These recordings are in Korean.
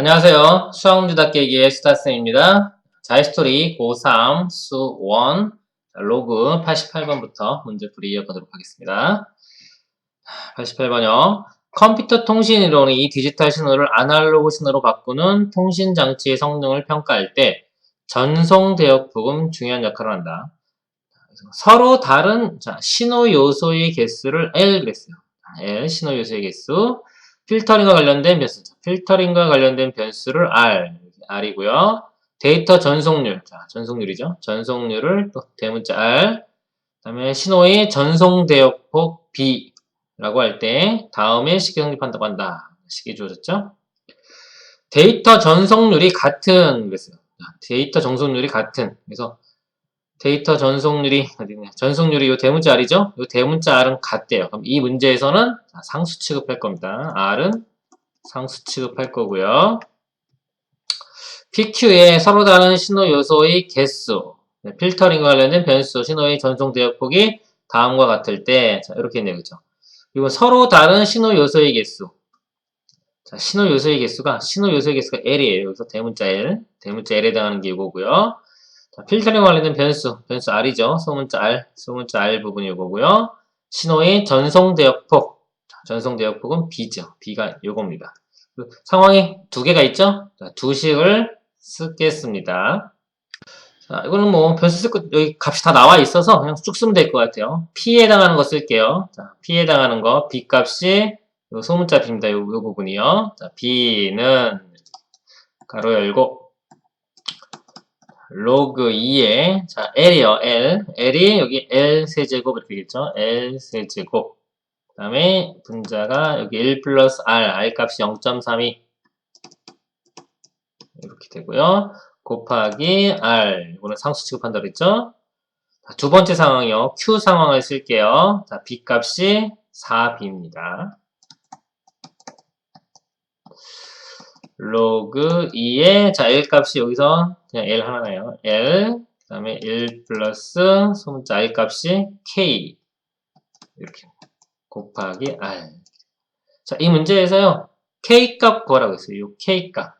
안녕하세요. 수학문제 닫기의 수다쌤입니다. 자이스토리 고3 수1 로그 88번부터 문제 풀이 이어가도록 하겠습니다. 88번요. 컴퓨터 통신 이론이 디지털 신호를 아날로그 신호로 바꾸는 통신 장치의 성능을 평가할 때 전송 대역폭은 중요한 역할을 한다. 서로 다른 신호 요소의 개수를 L 그랬어요. L 신호 요소의 개수. 필터링과 관련된 변수. 필터링과 관련된 변수를 R이고요. 데이터 전송률. 전송률이죠. 전송률을 또 대문자 R. 그다음에 신호의 전송 대역폭 B라고 할 때 다음에 식이 성립한다고 한다. 식이 주어졌죠. 데이터 전송률이 같은 그랬어요. 데이터 전송률이 같은. 그래서 데이터 전송률이 어디냐? 전송률이 요 대문자 R이죠? 요 대문자 R은 같대요. 그럼 이 문제에서는 상수 취급할 겁니다. R은 상수 취급할 거고요. PQ의 서로 다른 신호 요소의 개수, 필터링과 관련된 변수, 신호의 전송 대역폭이 다음과 같을 때, 이렇게 있네요. 그죠? 이건 서로 다른 신호 요소의 개수. 신호 요소의 개수가 L이에요. 여기서 대문자 L, 대문자 L에 해당하는 게 이거고요. 필터링과 관련된 변수 R이죠. 소문자 R 부분이 이거고요. 신호의 전송 대역폭은 B죠. B가 요겁니다. 상황이 두 개가 있죠? 두 식을 쓰겠습니다. 자, 이거는 뭐 변수 쓸 거 여기 값이 다 나와 있어서 그냥 쭉 쓰면 될 것 같아요. P에 해당하는 거 쓸게요. 자, P에 해당하는 거 B 값이 요 소문자 B입니다. 요 부분이요. 자, B는 가로 열고 로그 2에 자 L이요. L이 여기 L 세제곱 이렇게 되겠죠. L 세제곱 그 다음에 분자가 여기 1 플러스 R 값이 0.32 이렇게 되고요. 곱하기 R 이거는 상수 취급한다 그랬죠. 자, 두 번째 상황이요. Q 상황을 쓸게요. 자, B 값이 4B입니다. 로그 2에 자 L 값이 여기서 그냥 L 하나네요. L 그 다음에 1 플러스 소문자 I 값이 K 이렇게 곱하기 R. 자, 이 문제에서요. K 값 구하라고 했어요. 이 K 값.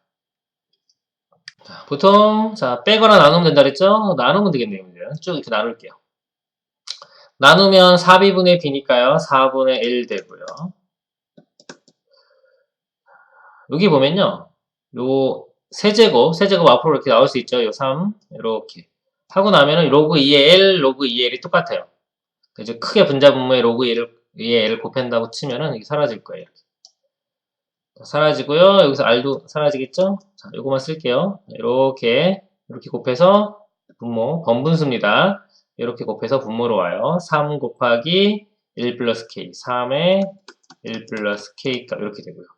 자, 보통 자 빼거나 나누면 된다 그랬죠? 나누면 되겠네요. 쭉 이렇게 나눌게요. 나누면 4B분의 B니까요. 4분의 1 되고요. 여기 보면요. 요 세제곱 앞으로 이렇게 나올 수 있죠. 요 3, 이렇게. 하고 나면은 로그 2의 L, 로그 2의 L이 똑같아요. 이제 크게 분자 분모에 로그 2의 L을 곱한다고 치면은 이게 사라질 거예요. 이렇게. 사라지고요. 여기서 R도 사라지겠죠? 자, 요거만 쓸게요. 이렇게 곱해서 분모, 번분수입니다. 이렇게 곱해서 분모로 와요. 3 곱하기 1 플러스 K, 3에 1 플러스 K 값 이렇게 되고요. 그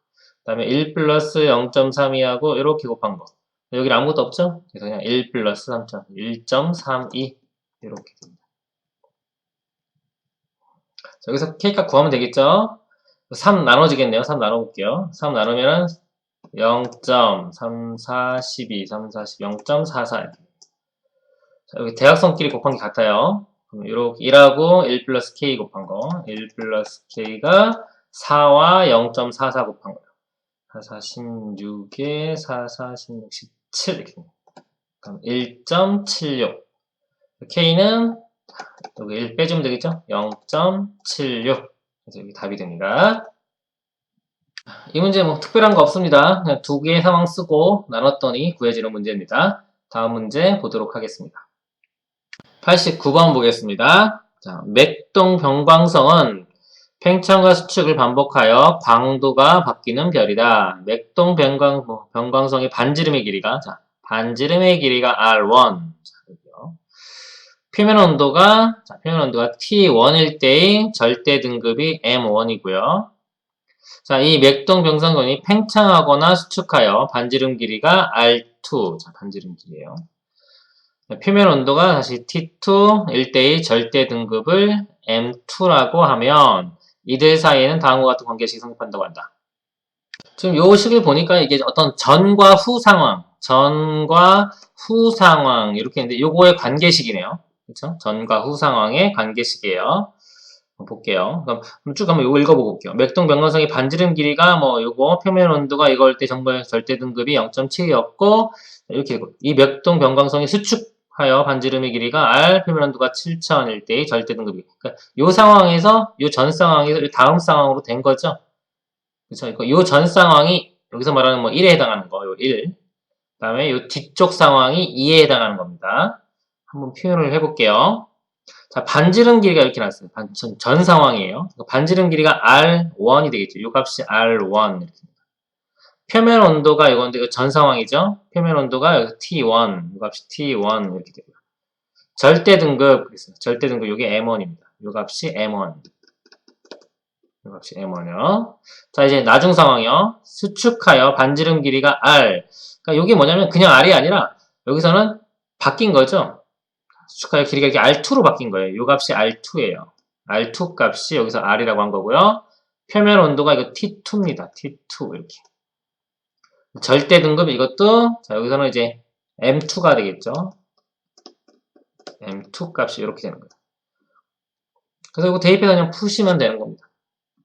다음에 1 플러스 0.32하고 이렇게 곱한 거. 여기 아무것도 없죠? 그래서 그냥 1 플러스 1.32 이렇게 됩니다. 자, 여기서 K값 구하면 되겠죠? 3 나눠지겠네요. 3 나눠볼게요. 3 나누면은 0.3412, 0.44. 자, 여기 대각선끼리 곱한 게 같아요. 그럼 이렇게 1하고 1 플러스 K 곱한 거. 1 플러스 K가 4와 0.44 곱한 거예요. 44, 16에 44, 16, 17 이렇게 됩니다. 그럼 1.76. K는 여기 1 빼주면 되겠죠? 0.76. 그래서 여기 답이 됩니다. 이 문제 뭐 특별한 거 없습니다. 그냥 두 개의 상황 쓰고 나눴더니 구해지는 문제입니다. 다음 문제 보도록 하겠습니다. 89번 보겠습니다. 자, 맥동 변광성은 팽창과 수축을 반복하여 광도가 바뀌는 별이다. 맥동 변광성의 반지름의 길이가 R1. 표면 온도가 T1일 때의 절대 등급이 M1이고요. 자, 이 맥동 변광성이 팽창하거나 수축하여 반지름 길이가 R2. 자, 반지름 길이에요. 표면 온도가 다시 T2일 때의 절대 등급을 M2라고 하면 이들 사이에는 다음과 같은 관계식이 성립한다고 한다. 지금 요 식을 보니까 이게 어떤 전과 후 상황 이렇게 있는데 요거의 관계식이네요. 그렇죠? 전과 후 상황의 관계식이에요. 볼게요. 그럼 쭉 한번 이거 읽어보고 볼게요. 맥동 변광성의 반지름 길이가 뭐 요거 표면 온도가 이걸 때 정보의 절대 등급이 0.7이었고 이렇게 되고 이 맥동 변광성이 수축하여 반지름의 길이가 R 표면 온도가 7,000일 때의 절대 등급이. 그러니까 요 상황에서 요 전 상황에서 요 다음 상황으로 된 거죠. 그렇죠? 요 전 상황이 여기서 말하는 뭐 1에 해당하는 거, 요 1. 그다음에 요 뒤쪽 상황이 2에 해당하는 겁니다. 한번 표현을 해볼게요. 자, 반지름 길이가 이렇게 나왔어요. 전 상황이에요. 반지름 길이가 R1이 되겠죠. 요 값이 R1 이렇게. 표면 온도가 이건데 이거 전 상황이죠. 표면 온도가 여기 T1, 요 값이 T1 이렇게 되고요. 절대 등급 그랬어요. 절대 등급 요게 M1입니다. 요 값이 M1. 요 값이 M1이요. 자, 이제 나중 상황이요. 수축하여 반지름 길이가 R. 그러니까 요게 뭐냐면 그냥 R이 아니라 여기서는 바뀐 거죠. 수축하여 길이가 이렇게 R2로 바뀐 거예요. 요 값이 R2예요. R2 값이 여기서 R이라고 한 거고요. 표면 온도가 이거 T2입니다. T2 이렇게. 절대 등급 이것도 자 여기서는 이제 M2가 되겠죠. M2 값이 이렇게 되는 거예요. 그래서 이거 대입해서 그냥 푸시면 되는 겁니다.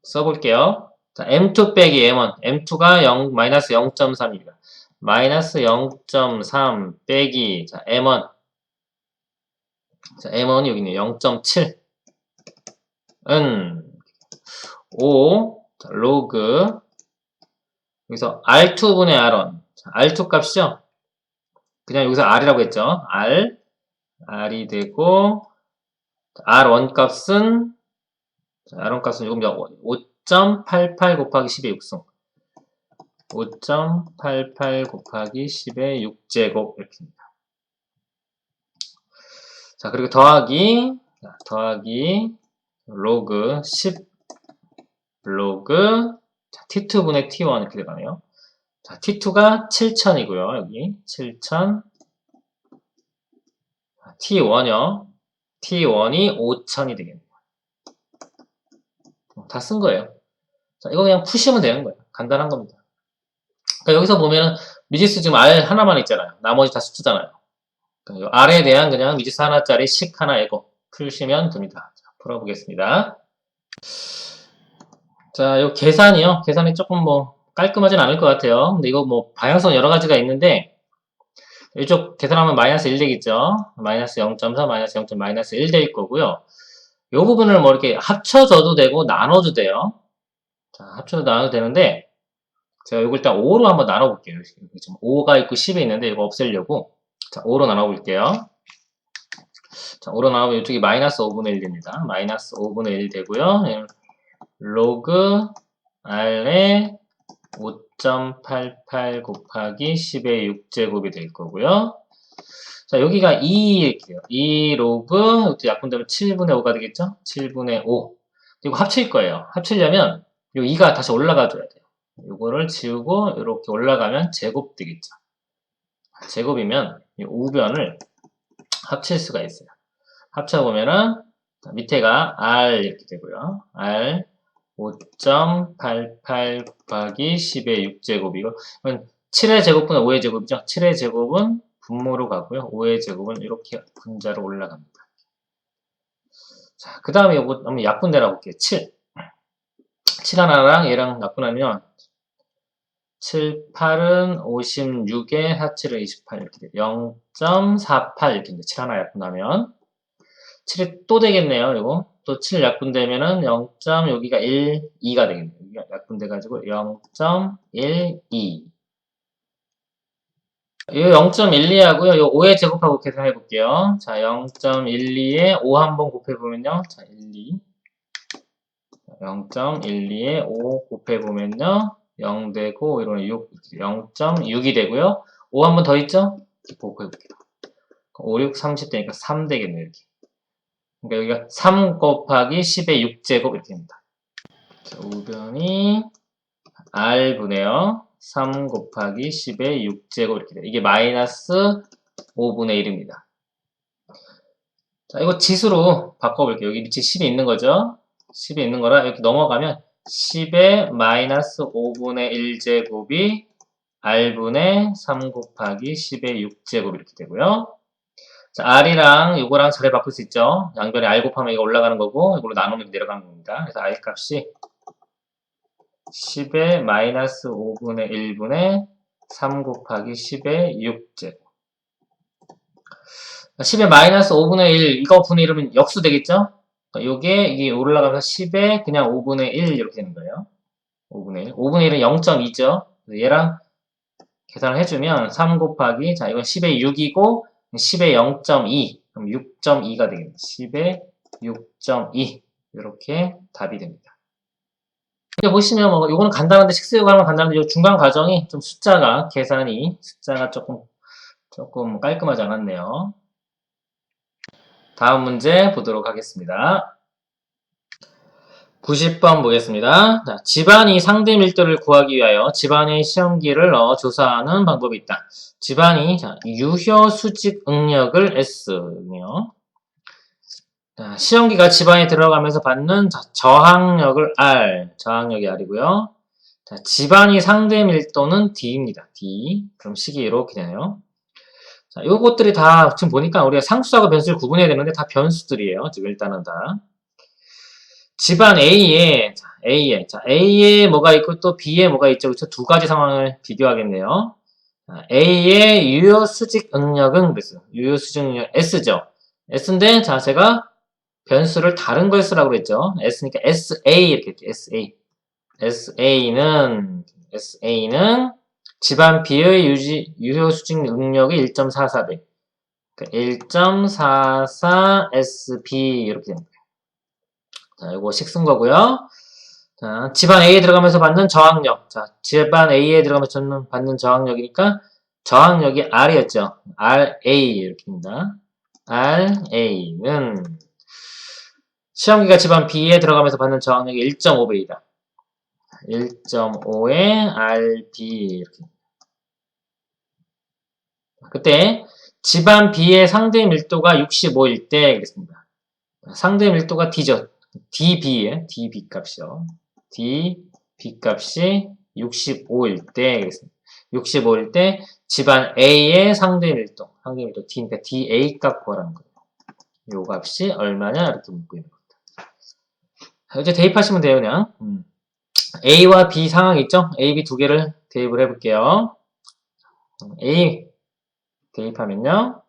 써볼게요. 자, M2 빼기 M1. M2가 0, 마이너스 0.3입니다. 마이너스 0.3 빼기 자, M1. 자, M1이 여기 있네요. 0.7. 은 5 자, 로그 여기서 R2분의 R1 자, R2 값이죠. 그냥 여기서 R이라고 했죠. R이 되고 R1 값은 R1 값은 조금 더 5.88 곱하기 10의 6승 5.88 곱하기 10의 6제곱 이렇게입니다. 자 그리고 더하기 로그 10 로그 자, T2분의 T1 이렇게 되가네요. 자 T2가 7000이고요. 여기 7000 T1이요. T1이 5000이 되겠네요. 다 쓴 거예요. 자, 이거 그냥 푸시면 되는 거예요. 간단한 겁니다. 그러니까 여기서 보면은 미지수 지금 R 하나만 있잖아요. 나머지 다 숫자잖아요. 그러니까 R에 대한 그냥 미지수 하나짜리 식 하나 이거 푸시면 됩니다. 자, 풀어보겠습니다. 자, 요 계산이요. 계산이 조금 뭐 깔끔하진 않을 것 같아요. 근데 이거 뭐 방향성 여러 가지가 있는데 이쪽 계산하면 마이너스 1 되겠죠. 마이너스 0.4, 마이너스 0. 마이너스 1 될 거고요. 요 부분을 뭐 이렇게 합쳐줘도 되고 나눠도 돼요. 자, 합쳐도 나눠도 되는데 제가 이걸 일단 5로 한번 나눠볼게요. 지금 5가 있고 10이 있는데 이거 없애려고 자 5로 나눠볼게요. 자 5로 나누면 이쪽이 마이너스 5분의 1 됩니다. 마이너스 5분의 1 되고요. 로그 R에 5.88 곱하기 10의 6제곱이 될 거고요. 자 여기가 2 이렇게요. 2 로그 약분되면 7분의 5가 되겠죠? 7분의 5 이거 합칠 거예요. 합치려면 이 2가 다시 올라가 줘야 돼요. 이거를 지우고 이렇게 올라가면 제곱 되겠죠. 제곱이면 이 우변을 합칠 수가 있어요. 합쳐보면은 밑에가 R 이렇게 되고요. R 5.88 곱하기 10의 6제곱이고 7의 제곱분의 5의 제곱이죠. 7의 제곱은 분모로 가고요. 5의 제곱은 이렇게 분자로 올라갑니다. 자, 그 다음에 이거 한번 약분대라 볼게요. 7 하나랑 얘랑 약분하면 7, 8은 56에 4, 7은 28 이렇게 돼요. 0.48 이렇게 돼요. 7 하나 약분하면 7이 또 되겠네요. 이거 또 7 약분되면은 0. 여기가 1, 2가 되겠네요. 여기가 약분돼가지고 0.12 이 0.12 하고요. 요 5에 제곱하고 계산해 볼게요. 자, 0.12에 5 한번 곱해보면요. 자, 12 0.12에 5 곱해보면요. 0 되고 이러면 6, 0.6이 되고요. 5 한 번 더 있죠? 곱해볼게요. 5, 6, 30 되니까 3 되겠네요. 이렇게. 그러니까 여기가 3 곱하기 10의 6제곱 이렇게 됩니다. 자, 우변이 R분의요. 3 곱하기 10의 6제곱 이렇게 돼요. 이게 마이너스 5분의 1입니다. 자, 이거 지수로 바꿔볼게요. 여기 밑에 10이 있는 거죠? 10이 있는 거라 이렇게 넘어가면 10의 마이너스 5분의 1제곱이 R분의 3 곱하기 10의 6제곱 이렇게 되고요. 자, R이랑 이거랑 자리 바꿀 수 있죠. 양변에 R 곱하면 이거 올라가는 거고, 이걸로 나누면 내려가는 겁니다. 그래서 R 값이 10의 마이너스 5분의 1분의 3 곱하기 10의 6제곱. 10의 마이너스 5분의 1, 이거 분의 1이면 역수 되겠죠? 요게, 이게 올라가면서 10의 그냥 5분의 1 이렇게 되는 거예요. 5분의 1. 5분의 1은 0.2죠. 얘랑 계산을 해주면 3 곱하기, 자, 이건 10의 6이고, 10의 0.2. 그럼 6.2가 되겠네요. 10의 6.2. 이렇게 답이 됩니다. 이제 보시면 뭐, 요거는 간단한데, 식수요가는 간단한데, 요 중간 과정이 좀 숫자가 조금 깔끔하지 않았네요. 다음 문제 보도록 하겠습니다. 90번 보겠습니다. 자, 집안이 상대 밀도를 구하기 위하여 집안의 시험기를 넣어 조사하는 방법이 있다. 집안이 유효 수직 응력을 S네요. 자, 시험기가 집안에 들어가면서 받는 저항력을 R, 저항력이 R이고요. 자, 집안이 상대 밀도는 D입니다. D. 그럼 식이 이렇게 되네요. 자, 요것들이 다 지금 보니까 우리가 상수하고 변수를 구분해야 되는데 다 변수들이에요. 지금 일단은 다. 집안 A에 뭐가 있고 또 B에 뭐가 있죠. 그렇죠? 두 가지 상황을 비교하겠네요. A의 유효 수직 응력은 그랬어요. 유효 수직 응력 S죠. S인데, 자, 제가 변수를 다른 걸 쓰라고 그랬죠. S니까 SA 이렇게 했죠. SA. SA는 집안 B의 유효 수직 응력이 1.44배. 그러니까 1.44 SP 이렇게 됩니다. 자, 이거 식 쓴 거고요. 자, 집안 A에 들어가면서 받는 저항력. 자, 집안 A에 들어가면서 받는 저항력이니까 저항력이 R이었죠. RA 이렇게 됩니다. RA는 시험기가 집안 B에 들어가면서 받는 저항력이 1.5배이다. 1.5의 RB 이렇게. 그때 집안 B의 상대 밀도가 65일 때 그랬습니다. 상대 밀도가 D죠. DB에 DB 값이요. DB 값이 65일 때 그랬습니다. 65일 때 집안 A의 상대 밀도 D니까 DA 값 구하라는 거예요. 요 값이 얼마냐 이렇게 묻고 있는 겁니다. 이제 대입하시면 돼요 그냥. A와 B 상황 있죠? A, B 두 개를 대입을 해볼게요. A 대입하면요.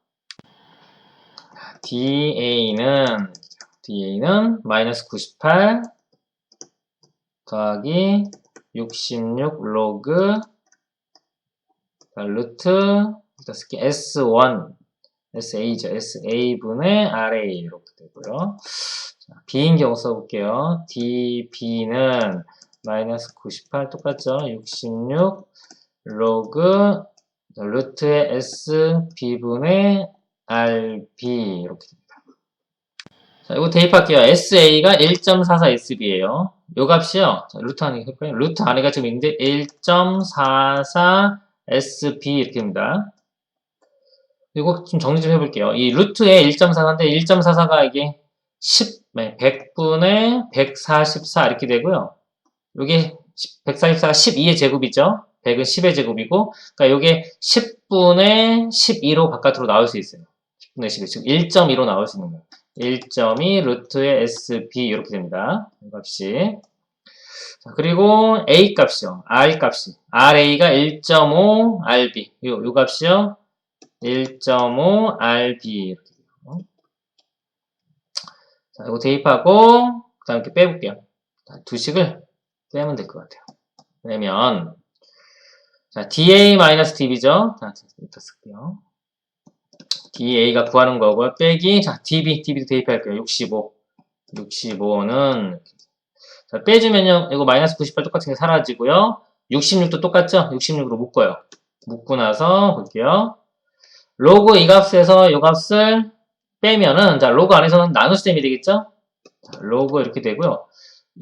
DA는 마이너스 98 더하기 66 로그 루트 S1 SA죠. SA분의 RA 이렇게 되고요. 자, B인 경우 써볼게요. DB는 마이너스 98 똑같죠. 66 로그 루트의 SB분의 RB 이렇게 됩니다. 자, 이거 대입할게요. SA가 1.44 SB예요. 요 값이요. 자, 루트 안에 해볼까요? 루트 안에가 지금 있는데 1.44 SB 이렇게 됩니다. 이거 좀 정리 좀 해볼게요. 이 루트에 1.44인데 1.44가 이게 100분의 144 이렇게 되고요. 요게 144가 12의 제곱이죠. 100은 10의 제곱이고, 그러니까 요게 10분의 12로 바깥으로 나올 수 있어요. 10분의 12. 지금 1.2로 나올 수 있는 거예요. 1.2 루트의 SB 이렇게 됩니다. 이 값이. 자, 그리고 A 값이요. R 값이. RA가 1.5 RB. 요 값이요. 1.5 RB 이렇게 돼요. 자, 이거 대입하고 그 다음에 이렇게 빼볼게요. 자, 두 식을 빼면 될 것 같아요. 왜냐면 자, DA-DB죠. 자, 일단 쓸게요. DA가 구하는 거고요. 빼기 자, DB도 대입할게요. 65는 자, 빼주면요. 이거 마이너스 98 똑같은 게 사라지고요. 66도 똑같죠? 66으로 묶어요. 묶고 나서 볼게요. 로그 이 값에서 이 값을 빼면은 자, 로그 안에서는 나눗셈이 되겠죠? 자, 로그 이렇게 되고요.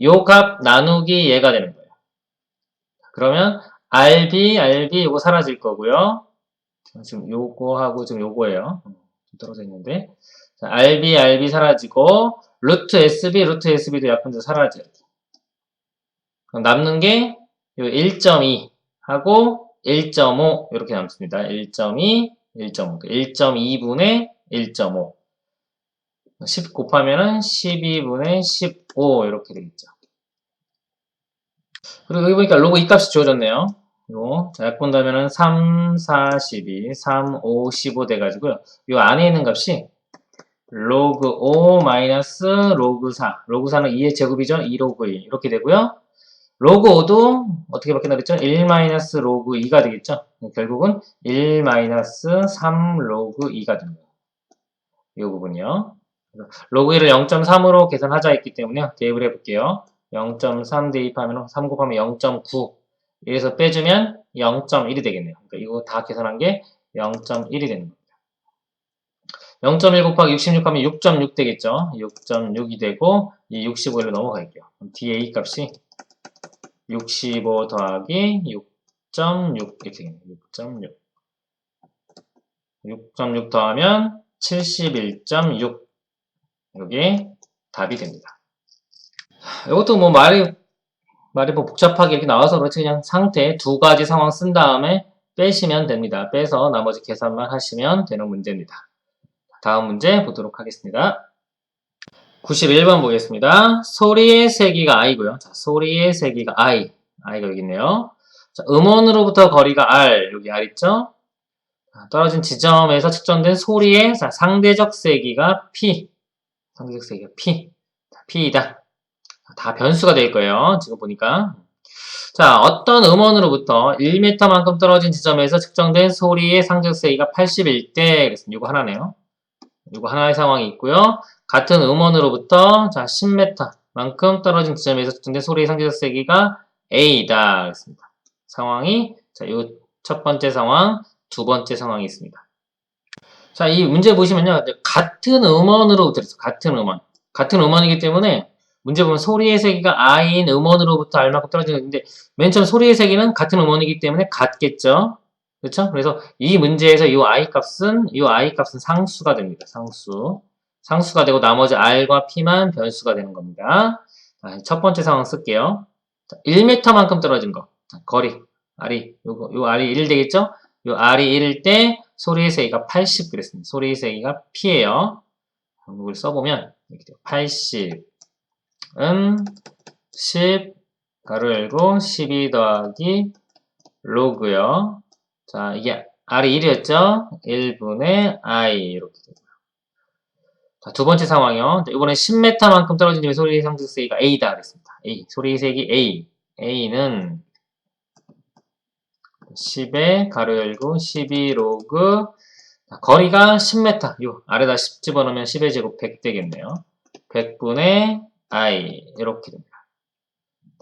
요 값 나누기 얘가 되는 거예요. 그러면 RB 이거 사라질 거고요. 지금 요거하고 지금 요거예요. 좀 떨어져 있는데. 자, RB 사라지고 루트 SB도 약분돼서 사라져요. 그럼 남는 게 1.2 하고 1.5 이렇게 남습니다. 1.2, 1.5. 1.2분의 1.5. 10 곱하면은 12분의 15 이렇게 되겠죠. 그리고 여기 보니까 로그 2값이 주어졌네요. 요, 자, 약분하면은 3, 4, 12, 3, 5, 15 돼가지고요. 요 안에 있는 값이 로그 5 마이너스 로그 4. 로그 4는 2의 제곱이죠. 2 로그 2. 이렇게 되고요. 로그 5도 어떻게 바뀌나 그랬죠? 1 마이너스 로그 2가 되겠죠. 결국은 1 마이너스 3 로그 2가 됩니다. 이 부분이요. 로그 1을 0.3으로 계산하자 했기 때문에 대입을 해볼게요. 0.3 대입하면 3 곱하면 0.9. 이래서 빼주면 0.1이 되겠네요. 그러니까 이거 다 계산한 게 0.1이 되는 겁니다. 0.1 곱하기 66 하면 6.6 되겠죠. 6.6이 되고 이 65를 넘어갈게요. 뒤에 이 값이 65 더하기 6.6 이렇게 되겠네요. 6.6. 6.6 더하면 71.6. 이게 답이 됩니다. 이것도 뭐 말이 뭐 복잡하게 이렇게 나와서 그렇지 그냥 상태 두 가지 상황 쓴 다음에 빼시면 됩니다. 빼서 나머지 계산만 하시면 되는 문제입니다. 다음 문제 보도록 하겠습니다. 91번 보겠습니다. 소리의 세기가 i고요. 자, 소리의 세기가 i가 여기 있네요. 자, 음원으로부터 거리가 r, 여기 r 있죠? 자, 떨어진 지점에서 측정된 소리의 상대적 세기가 p, 상대적 세기가 p, 자, p이다. 다 변수가 될 거예요. 지금 보니까. 자, 어떤 음원으로부터 1m만큼 떨어진 지점에서 측정된 소리의 상대적 세기가 81대, 그랬습니다. 이거 하나네요. 이거 하나의 상황이 있고요. 같은 음원으로부터 자 10m만큼 떨어진 지점에서 측정된 소리의 상대적 세기가 A다. 그랬습니다. 상황이 자, 이 첫 번째 상황, 두 번째 상황이 있습니다. 자, 이 문제 보시면요. 같은 음원으로부터 같은 음원. 같은 음원이기 때문에 문제 보면 소리의 세기가 I인 음원으로부터 R만큼 떨어지는데 맨 처음 소리의 세기는 같은 음원이기 때문에 같겠죠. 그렇죠? 그래서 이 문제에서 이 I 값은 상수가 됩니다. 상수가 되고 나머지 R과 P만 변수가 되는 겁니다. 자, 첫 번째 상황 쓸게요. 자, 1m만큼 떨어진 거. 자, 거리. 요 R이 1 되겠죠? 요 R이 1일 때 소리의 세기가 80 그랬습니다. 소리의 세기가 P예요. 이걸 써보면 이렇게 돼요. 80은 10 가로 열고 12 더하기 로그요. 자, 이게 R이 1이었죠? 1분의 I 이렇게 되고요. 자, 두 번째 상황이요. 이번에 10m만큼 떨어진 점의 소리의 상대적 세기가 A다 그랬습니다. A, 소리의 세기 A. A는 10에 가로 열고 12 로그 자, 거리가 10m. 요 아래다 10 집어넣으면 10의 제곱 100 되겠네요. 100분의 I 이렇게 됩니다.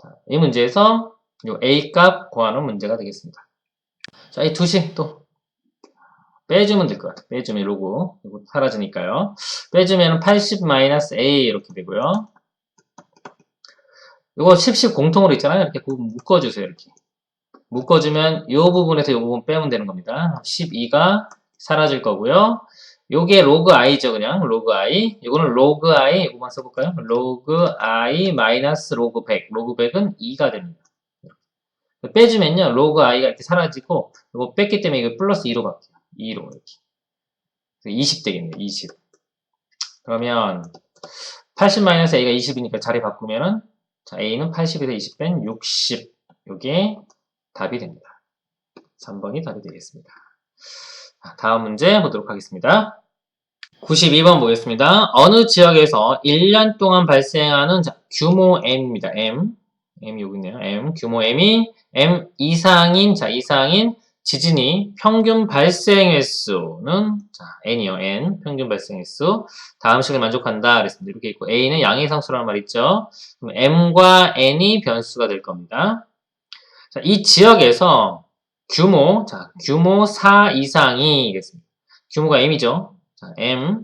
자, 이 문제에서 요 A 값 구하는 문제가 되겠습니다. 자, 이 두식 또 빼주면 될 것 같아요. 빼주면 로고 이거 사라지니까요. 빼주면 80-A 이렇게 되고요. 이거 10 공통으로 있잖아요. 이렇게 묶어주세요. 이렇게 묶어주면 이 부분에서 이 부분 빼면 되는 겁니다. 12가 사라질 거고요. 요게 로그 i죠. 그냥 로그 i. 이거는 로그 i 이거만 써볼까요? 로그 i 마이너스 로그 100. 로그 100은 2가 됩니다. 빼주면요. 로그 i가 이렇게 사라지고 이거 뺐기 때문에 이거 플러스 2로 바뀌어요. 2로 이렇게. 20 되겠네요. 20. 그러면 80-a가 20이니까 자리 바꾸면은 자, a는 80에서 20 뺀 60. 요게 답이 됩니다. 3번이 답이 되겠습니다. 다음 문제 보도록 하겠습니다. 92번 보겠습니다. 어느 지역에서 1년 동안 발생하는 규모 M입니다. M 여기 있네요. M 규모 M이 M 이상인 지진이 평균 발생 횟수는 N이요. N 평균 발생 횟수 다음 식을 만족한다 그랬습니다. 이렇게 있고 A는 양의 상수라는 말 있죠. 그럼 M과 N이 변수가 될 겁니다. 자, 이 지역에서 규모 4 이상이겠습니다. 규모가 M이죠. 자, M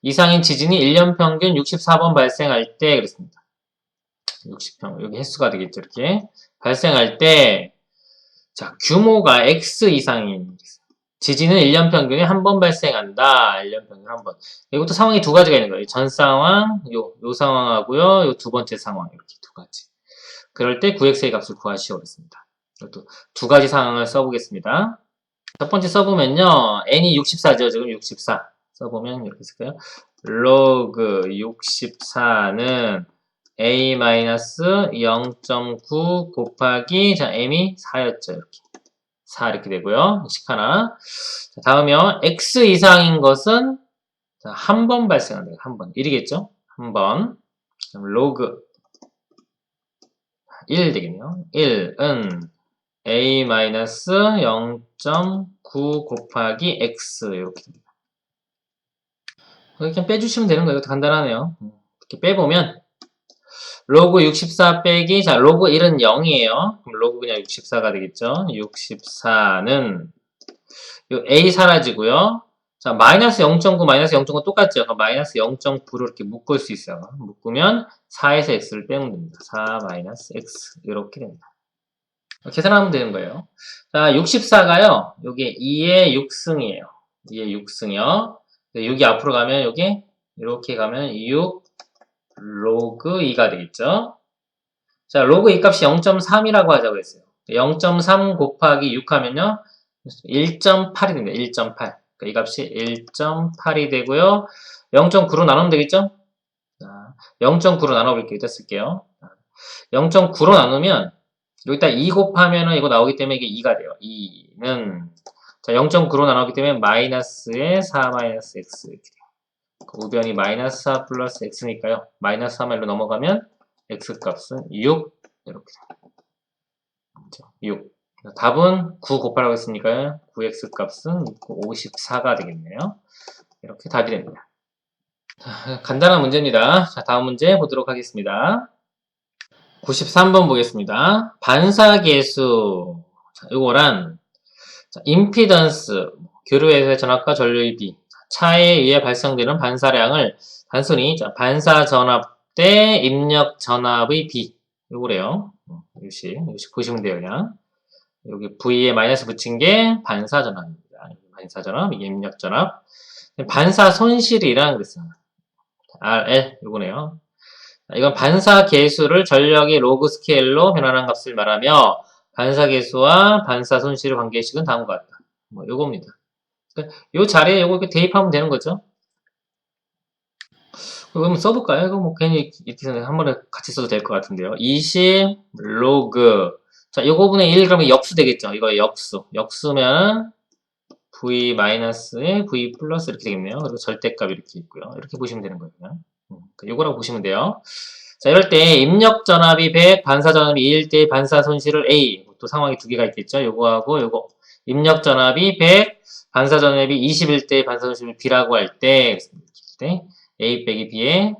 이상인 지진이 1년 평균 64번 발생할 때 그랬습니다. 60평 여기 횟수가 되겠죠. 이렇게 발생할 때 자, 규모가 X 이상인 지진은 1년 평균에 한 번 발생한다. 1년 평균 한 번. 이것도 상황이 두 가지가 있는 거예요. 전 상황, 요 상황하고요. 요 두 번째 상황 이렇게 두 가지. 그럴 때 9x의 값을 구하시오 그랬습니다. 이것도 두 가지 상황을 써보겠습니다. 첫 번째 써보면요. n이 64죠. 지금 64. 써보면 이렇게 쓸까요? 로그 64는 a-0.9 곱하기 자 m이 4였죠. 이렇게 4 이렇게 되고요. 식 하나. 자, 다음이요. x 이상인 것은 한 번 발생한다. 한 번. 1이겠죠? 한 번. 로그 1 되겠네요. 1은 a-0.9 곱하기 x 이렇게 됩니다. 이렇게 빼주시면 되는 거예요. 간단하네요. 이렇게 빼보면 로그 64 빼기 자 로그 1은 0이에요. 그럼 로그 그냥 64가 되겠죠. 64는 요 a 사라지고요. 자 마이너스 0.9 마이너스 0.9 똑같죠. 그럼 마이너스 0.9로 이렇게 묶을 수 있어요. 묶으면 4에서 x를 빼면 됩니다. 4 마이너스 x 이렇게 됩니다. 계산하면 되는 거예요. 자 64가요. 요게 2의 6승이에요. 2의 6승이요. 6이 앞으로 가면 요게 이렇게 가면 6 로그 2가 되겠죠. 자, 로그 2 값이 0.3이라고 하자고 했어요. 0.3 곱하기 6 하면요. 1.8이 됩니다. 1.8. 그러니까 이 값이 1.8이 되고요. 0.9로 나누면 되겠죠? 자, 0.9로 나눠볼게요. 이따 쓸게요. 0.9로 나누면 여기다 2 곱하면은 이거 나오기 때문에 이게 2가 돼요. 2는 자, 0.9로 나누기 때문에 마이너스에 4 마이너스 x 이렇게 돼요. 우변이 마이너스 4 플러스 x니까요. 마이너스 3일로 넘어가면 x 값은 6 이렇게 됩니다. 6. 답은 9 곱하라고 했으니까요. 9x 값은 54가 되겠네요. 이렇게 답이 됩니다. 자, 간단한 문제입니다. 자, 다음 문제 보도록 하겠습니다. 93번 보겠습니다. 반사계수. 자, 요거란 자, 임피던스, 교류에서의 전압과 전류의 비, 차에 의해 발생되는 반사량을 단순히 반사 전압 대 입력 전압의 비 요거래요. 요식 보시면 돼요. 그냥 여기 V에 마이너스 붙인 게 반사 전압입니다. 반사 전압, 이게 입력 전압. 반사 손실이랑 그랬어요. RL 요거네요. 이건 반사 계수를 전력의 로그 스케일로 변환한 값을 말하며 반사 계수와 반사 손실의 관계식은 다음과 같다. 뭐 요겁니다. 요 자리에 요거 이렇게 대입하면 되는 거죠. 이거 한번 써볼까요? 이거 뭐 괜히 이렇게 한 번에 같이 써도 될 것 같은데요. 20 로그 자 요거분의 1 그러면 역수 되겠죠. 이거 역수 역수면 v 마이너스에 v 플러스 이렇게 되겠네요. 그리고 절대값 이렇게 있고요. 이렇게 보시면 되는 거예요. 그냥. 요거라고 보시면 돼요. 자 이럴 때 입력 전압이 100 반사 전압이 2일 때 반사 손실을 A 또 상황이 두 개가 있겠죠. 요거하고 요거 입력 전압이 100 반사 전압이 20일 때 반사 손실을 B라고 할 때 A 빼기 B의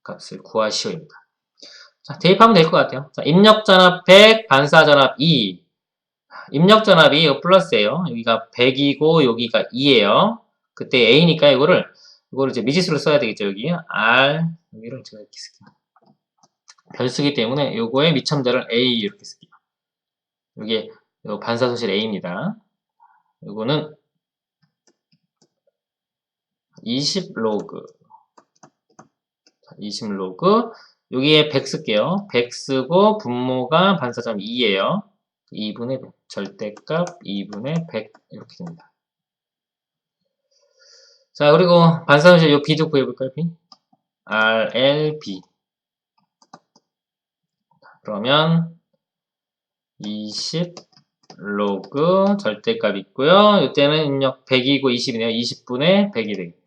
값을 구하시오입니다. 자, 대입하면 될 것 같아요. 자, 입력 전압 100, 반사 전압 2. 입력 전압이 이거 플러스예요. 여기가 100이고 여기가 2예요. 그때 A니까 이거를 이제 미지수로 써야 되겠죠. 여기 R 여기를 제가 이렇게 쓸게요. 별수기 때문에 요거의 미첨자를 A 이렇게 쓸게요. 여기 반사 손실 A입니다. 요거는 20 로그 20 로그 여기에 100 쓸게요. 100 쓰고 분모가 반사점 2예요. 2분의 100 절대값 2분의 100 이렇게 됩니다. 자 그리고 반사손실 요 B도 구해볼까요? B? RLB 그러면 20 로그 절대값 있고요. 이때는 입력 100이고 20이네요. 20분의 100이 되겠네요.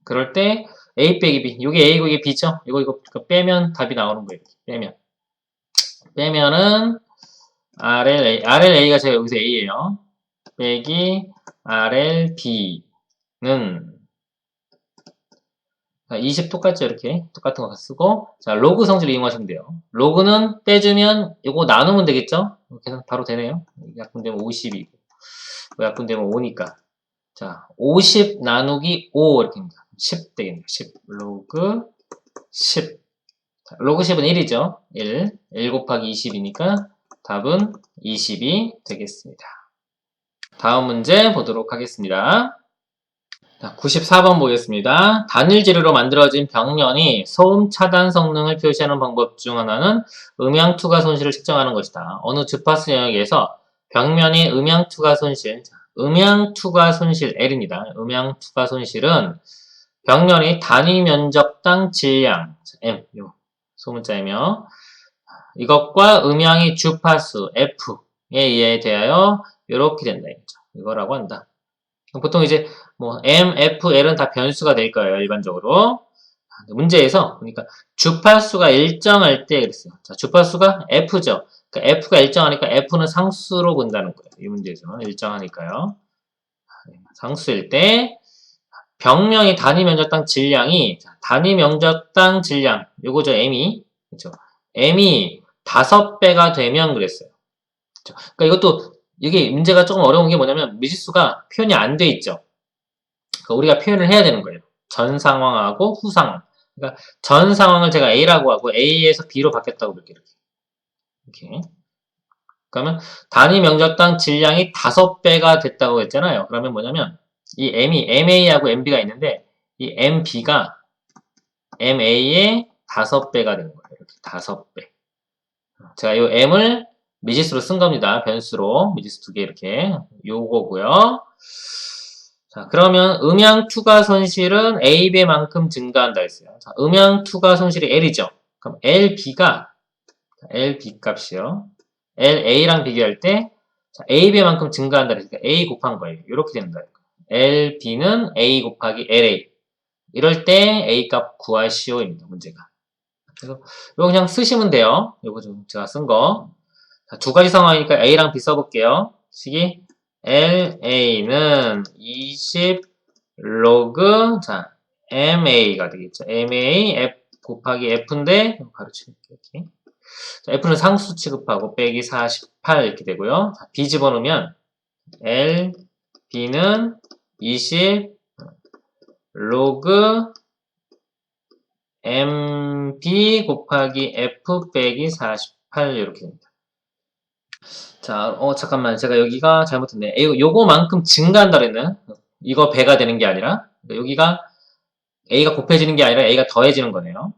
그럴 때 A 빼기 B. 이게 A고 이게 B죠? 이거 빼면 답이 나오는 거예요. 빼면은 RLA가 제가 여기서 A예요. 빼기 RLB는 20 똑같죠? 이렇게 똑같은 거 쓰고 자 로그 성질을 이용하시면 돼요. 로그는 빼주면 이거 나누면 되겠죠? 계산 바로 되네요. 약분되면 50이고 약분되면 5니까 자 50 나누기 5 이렇게 됩니다. 10 되겠네요. 10 로그 10 자, 로그 10은 1이죠. 1 곱하기 20이니까 답은 20이 되겠습니다. 다음 문제 보도록 하겠습니다. 자, 94번 보겠습니다. 단일 재료로 만들어진 벽면이 소음 차단 성능을 표시하는 방법 중 하나는 음향 투과 손실을 측정하는 것이다. 어느 주파수 영역에서 벽면의 음향 투과 손실, 음양 투과 손실 L입니다. 음양 투과 손실은 병렬이 단위 면적당 질량 M 요 소문자이며 이것과 음양의 주파수 F에 의해 대하여 이렇게 된다. 이거라고 한다. 보통 이제 뭐 M, F, L은 다 변수가 될 거예요. 일반적으로. 문제에서 그러니까 주파수가 일정할 때 그랬어요. 자, 주파수가 F죠. 그러니까 F가 일정하니까 F는 상수로 본다는 거예요. 이 문제에서는 일정하니까요. 상수일 때 병명의 단위 면적당 질량이 단위 면적당 질량 요거죠. M이 그렇죠. M이 5배가 되면 그랬어요. 그렇죠? 그러니까 이것도 이게 문제가 조금 어려운 게 뭐냐면 미지수가 표현이 안 돼 있죠. 그러니까 우리가 표현을 해야 되는 거예요. 전 상황하고 후 상황. 그러니까 전 상황을 제가 A라고 하고 A에서 B로 바뀌었다고 볼게요. 이렇게. 그러면 단위 면적당 질량이 5배가 됐다고 했잖아요. 그러면 뭐냐면 이 M이 MA하고 MB가 있는데 이 MB가 MA의 5배가 되는 거예요. 이렇게 5배. 제가 이 M을 미지수로 쓴 겁니다. 변수로 미지수 2개 이렇게 요거고요. 자, 그러면 음양 투과 손실은 A배만큼 증가한다 했어요. 자, 음양 투과 손실이 L이죠. 그럼 LB 값이요. LA랑 비교할 때 자, AB만큼 증가한다 그러니까 A 곱한 거예요. 이렇게 된다. LB는 A 곱하기 LA. 이럴 때 A 값 구하시오입니다. 문제가. 그래서 이거 그냥 쓰시면 돼요. 이거 좀 제가 쓴 거. 자, 두 가지 상황이니까 A랑 B 써볼게요. 식이 LA는 20 로그 자 MA가 되겠죠. MA F 곱하기 F인데 가르쳐줄게요. 이렇게. 자, F는 상수 취급하고 빼기 48 이렇게 되고요. 자, B 집어넣으면 L, B는 20 로그 MB 곱하기 F 빼기 48 이렇게 됩니다. 자, 잠깐만. 제가 여기가 잘못했네. 요거만큼 증가한다 그랬네. 이거 배가 되는 게 아니라 여기가 A가 곱해지는 게 아니라 A가 더해지는 거네요.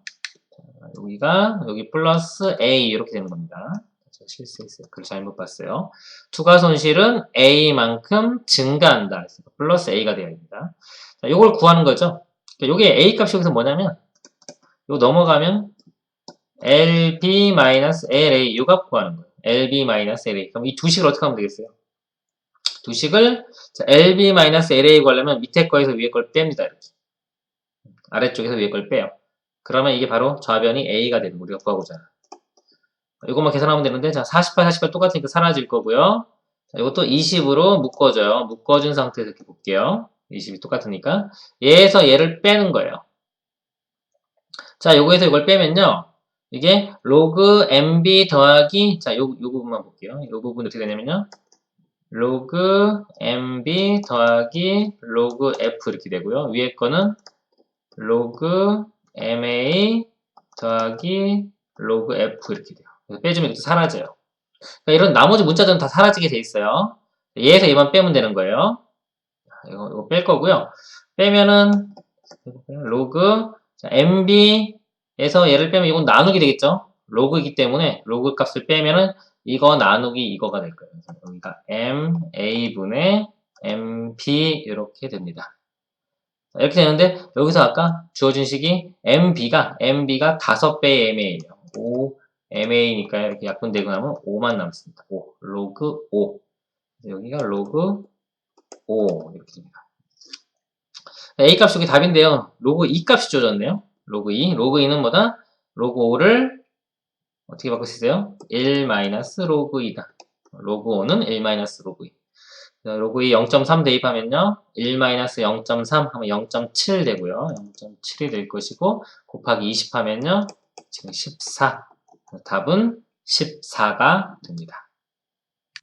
여기 플러스 A 이렇게 되는 겁니다. 제가 실수했어요. 글 잘못 봤어요. 투과 손실은 A만큼 증가한다. 플러스 A가 되어야 됩니다. 자, 요걸 구하는 거죠. 요게 A 값이 여기서 뭐냐면 요 넘어가면 LB-LA 요 값 구하는 거예요. LB-LA. 그럼 이 두 식을 어떻게 하면 되겠어요? 두 식을 LB-LA 구하려면 밑에 거에서 위에 걸 뺍니다. 이렇게. 아래쪽에서 위에 걸 빼요. 그러면 이게 바로 좌변이 A가 되는 거 우리가 구하고자. 이것만 계산하면 되는데 자 48, 48 똑같으니까 사라질 거고요. 자, 이것도 20으로 묶어줘요. 묶어준 상태에서 이렇게 볼게요. 20이 똑같으니까 얘에서 얘를 빼는 거예요. 자 요거에서 이걸 빼면요. 이게 로그 MB 더하기 자 요 부분만 볼게요. 요 부분 어떻게 되냐면요. 로그 MB 더하기 로그 F 이렇게 되고요. 위에 거는 로그 MA 더하기 로그 F 이렇게 돼요. 빼주면 이것도 사라져요. 그러니까 이런 나머지 문자들은 다 사라지게 돼 있어요. 얘에서 얘만 빼면 되는 거예요. 이거 뺄 거고요. 빼면은 로그 MB에서 얘를 빼면 이건 나누기 되겠죠. 로그이기 때문에 로그 값을 빼면은 이거 나누기 이거가 될 거예요. 여기가 MA분의 MP 이렇게 됩니다. 이렇게 되는데 여기서 아까 주어진 식이 MB가 5배의 MA예요. 5 MA니까 이렇게 약분되고 나면 5만 남습니다. 5 로그 5 여기가 로그 5 이렇게 됩니다. A 값이 여기 답인데요. 로그 2 값이 주어졌네요. 로그 2 로그 2는 뭐다? 로그 5를 어떻게 바꿀 수 있어요? 1 마이너스 로그 2다. 로그 5는 1 마이너스 로그 2 로그 2 0.3 대입하면요. 1-0.3 하면 0.7 되고요. 0.7이 될 것이고 곱하기 20 하면요. 지금 14. 답은 14가 됩니다.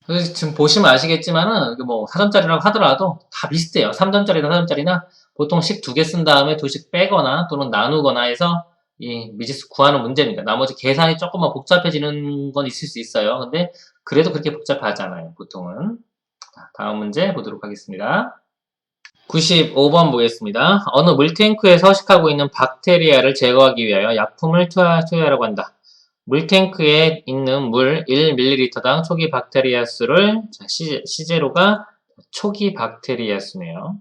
그래서 지금 보시면 아시겠지만은 뭐 4점짜리라고 하더라도 다 비슷해요. 3점짜리나 4점짜리나 보통 식 2개 쓴 다음에 2식 빼거나 또는 나누거나 해서 이 미지수 구하는 문제입니다. 나머지 계산이 조금만 복잡해지는 건 있을 수 있어요. 근데 그래도 그렇게 복잡하지 않아요. 보통은. 다음 문제 보도록 하겠습니다. 95번 보겠습니다. 어느 물탱크에 서식하고 있는 박테리아를 제거하기 위하여 약품을 투여하라고 한다. 물탱크에 있는 물 1ml당 초기 박테리아 수를 시제로가 초기 박테리아 수네요.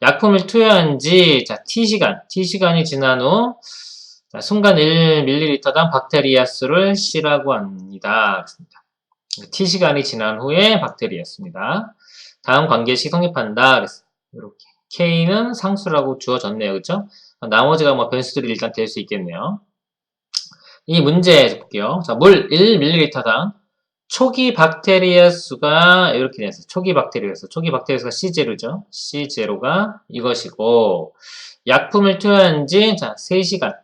약품을 투여한 지, 자, T시간이 지난 후, 자, 순간 1ml당 박테리아 수를 C라고 합니다. 그렇습니다. T시간이 지난 후에 박테리아 수입니다. 다음 관계식 성립한다. 그랬어요. 이렇게. K는 상수라고 주어졌네요. 그쵸? 나머지가 뭐 변수들이 일단 될 수 있겠네요. 이 문제 볼게요. 자, 물 1ml당 초기 박테리아 수가 이렇게 됐어요. 초기 박테리아 수. 초기 박테리아 수가 C0죠. C0가 이것이고, 약품을 투여한 지, 자, 3시간.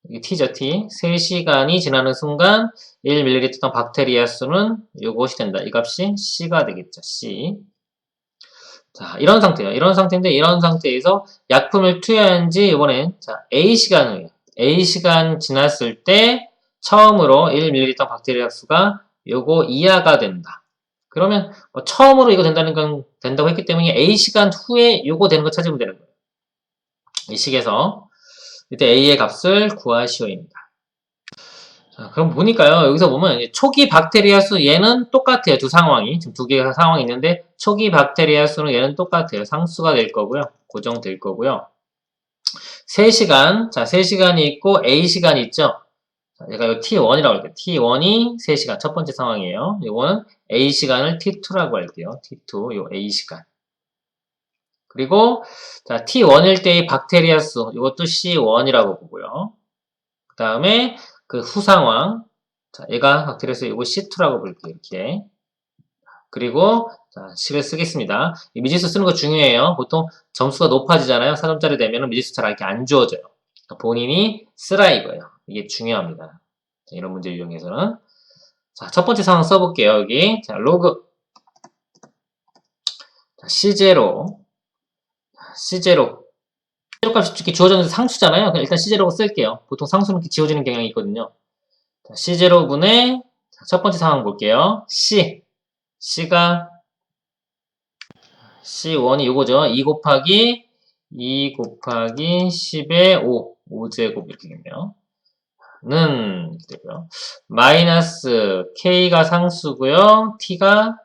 이게 T죠, T. 3시간이 지나는 순간 1ml당 박테리아 수는 이것이 된다. 이 값이 C가 되겠죠. C. 자, 이런 상태예요. 이런 상태인데, 이런 상태에서 약품을 투여한 지 이번엔, 자, A시간 후에, A시간 지났을 때 처음으로 1ml 박테리아 수가 요거 이하가 된다. 그러면 뭐 처음으로 이거 된다고 했기 때문에 A시간 후에 요거 되는 거 찾으면 되는 거예요. 이 식에서 이때 A의 값을 구하시오입니다. 자, 그럼 보니까요. 여기서 보면 초기 박테리아 수 얘는 똑같아요. 두 상황이. 지금 두 개의 상황이 있는데 초기 박테리아 수는 얘는 똑같아요. 상수가 될 거고요. 고정될 거고요. 3시간. 자, 3시간이 있고 A시간이 있죠. 자, 얘가 이 T1이라고 할게요. T1이 3시간. 첫 번째 상황이에요. 이거는 A시간을 T2라고 할게요. T2, 요 A시간. 그리고 자, T1일 때의 박테리아 수, 이것도 C1이라고 보고요. 그 다음에 그 후상황, 자, 얘가 박테리아 수, 이거 C2라고 볼게요. 이렇게. 그리고 자, 식을 쓰겠습니다. 이 미지수 쓰는 거 중요해요. 보통 점수가 높아지잖아요. 4점짜리 되면 미지수 잘 이렇게 안 주어져요. 그러니까 본인이 쓰라 이거예요. 이게 중요합니다. 자, 이런 문제 이용해서는. 자, 첫 번째 상황 써볼게요. 여기. 자, 로그. 자, C0. C0 값이 이렇게 주어졌는데 상수잖아요. 일단 C0로 쓸게요. 보통 상수는 이렇게 지워지는 경향이 있거든요. C0분의 첫 번째 상황 볼게요. C가 C1이 요거죠. 2 곱하기 10의 5, 5제곱 이렇게 되겠네요. 는 이렇게 되고요. 마이너스 K가 상수고요. T가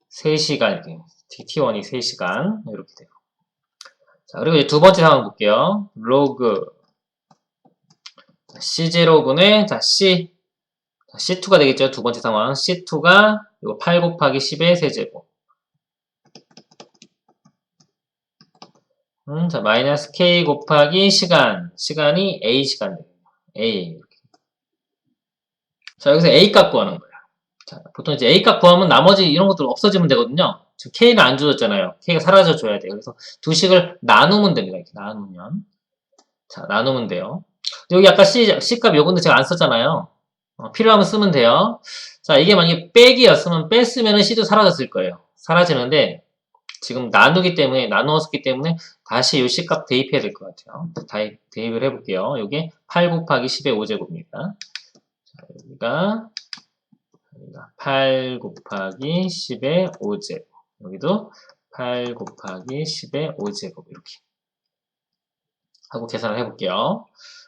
3시간 이렇게 T1이 3시간 이렇게 돼요. 자, 그리고 이제 두 번째 상황 볼게요. 로그 C0분의 자, C2가 되겠죠. 두 번째 상황. C2가 이거 8 곱하기 10의 세제곱. 자, 마이너스 K 곱하기 시간이 A시간 되겠네요. A. 자, 여기서 A 값 구하는 거예요. 자, 보통 이제 A 값 구하면 나머지 이런 것들 없어지면 되거든요. 지금 K는 안 주어졌잖아요. K가 사라져 줘야 돼요. 그래서 두 식을 나누면 됩니다. 이렇게 나누면. 자, 나누면 돼요. 여기 아까 C값 요건데 제가 안 썼잖아요. 필요하면 쓰면 돼요. 자, 이게 만약에 빼기였으면 뺐으면 C도 사라졌을 거예요. 사라지는데, 지금 나누기 때문에, 나누었기 때문에 다시 요 C값 대입해야 될 것 같아요. 대입을 해볼게요. 요게 8 곱하기 10의 5제곱입니다. 자, 여기가 8 곱하기 10의 5제곱. 여기도 8 곱하기 10의 5제곱. 이렇게. 하고 계산을 해볼게요.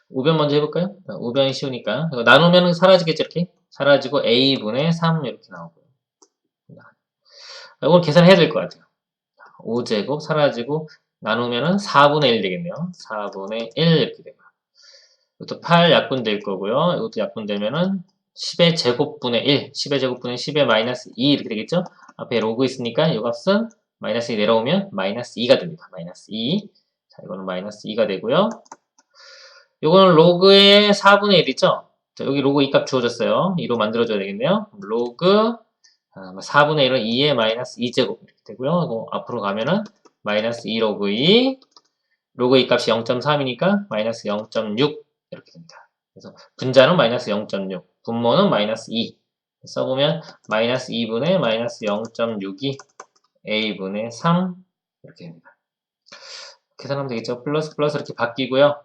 우변 먼저 해볼까요? 우변이 쉬우니까. 나누면 사라지겠죠, 이렇게? 사라지고 A분의 3 이렇게 나오고요. 이걸 계산해야 될 것 같아요. 5제곱 사라지고 나누면은 4분의 1 되겠네요. 4분의 1 이렇게 되고요. 이것도 8 약분될 거고요. 이것도 약분되면은 10의 제곱분의 1, 10의 제곱분의 10의 마이너스 2 이렇게 되겠죠? 앞에 로그 있으니까 이 값은 마이너스 2 내려오면 마이너스 2가 됩니다. 마이너스 2. 자, 이거는 마이너스 2가 되고요. 요거는 로그의 4분의 1이죠? 자, 여기 로그 2 값 주어졌어요. 2로 만들어줘야 되겠네요. 로그 4분의 1은 2의 마이너스 2제곱 이렇게 되고요. 이거 앞으로 가면은 마이너스 2 로그 2, 로그 2 값이 0.3이니까 마이너스 0.6 이렇게 됩니다. 그래서 분자는 마이너스 0.6, 분모는 마이너스 2. 써보면 마이너스 2분의 마이너스 0.6이 A분의 3 이렇게 됩니다. 계산하면 되겠죠? 플러스 이렇게 바뀌고요.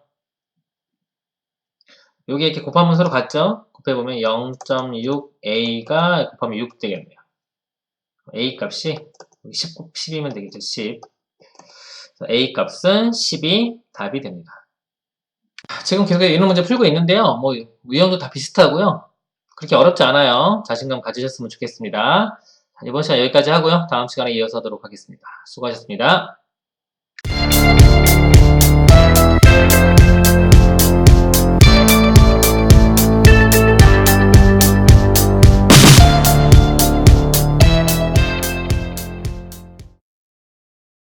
여기 이렇게 곱하면 서로 같죠? 곱해보면 0.6A가 곱하면 6 되겠네요. A 값이 10이면 되겠죠. 10. A 값은 10이 답이 됩니다. 지금 계속 이런 문제 풀고 있는데요. 뭐 유형도 다 비슷하고요. 그렇게 어렵지 않아요. 자신감 가지셨으면 좋겠습니다. 이번 시간 여기까지 하고요. 다음 시간에 이어서 하도록 하겠습니다. 수고하셨습니다.